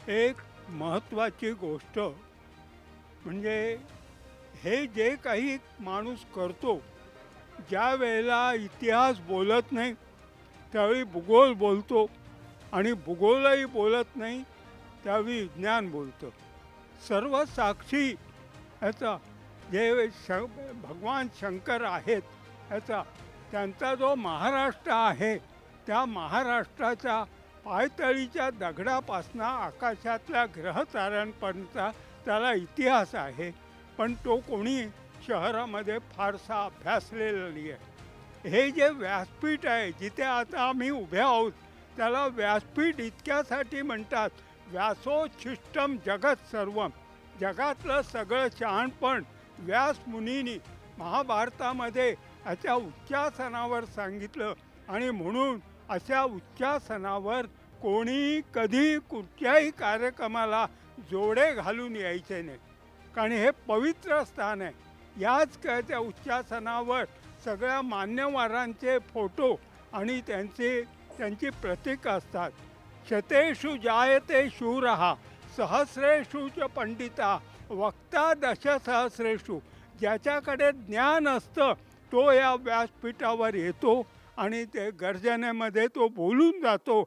एक महत्त्वाची गोष्ट म्हणजे हे जे काही माणूस करतो, ज्या वेळेला इतिहास बोलत नाही, त्यावेळी भूगोल बोलतो आणि भूगोलही बोलत नाही, त्यावेळी विज्ञान बोलतं. सर्व साक्षी ह्याचा जे भगवान शंकर आहेत ह्याचा त्यांचा जो महाराष्ट्र आहे, त्या महाराष्ट्राच्या पायतळीच्या दगडापासनं आकाशातल्या ग्रहताऱ्यांपर्यंतचा त्याला इतिहास आहे. पण तो कोणी शहरामध्ये फारसा अभ्यासलेला नाही आहे. हे जे व्यासपीठ आहे, जिथे आता आम्ही उभे आहोत, त्याला व्यासपीठ इतक्यासाठी म्हणतात, व्यासोच्छिष्टम जगत सर्वम. जगातलं सगळं शहाणपण व्यास मुनींनी महाभारतामध्ये याच्या उच्चासनावर सांगितलं आणि म्हणून अशा उच्चासनावर कोणी कधी कुठच्याही कार्यक्रमाला जोडे घालून यायचे नाही, कारण हे पवित्र स्थान आहे. याच त्या उच्चासनावर सगळ्या मान्यवरांचे फोटो आणि त्यांची प्रतीक असतात. शतेषु जायते शूरः सहस्रेषु च पंडिता वक्ता दशसहस्रेषु. ज्याच्याकडे ज्ञान असतं तो या व्यासपीठावर येतो आणि ते गर्जनेमध्ये तो बोलून जातो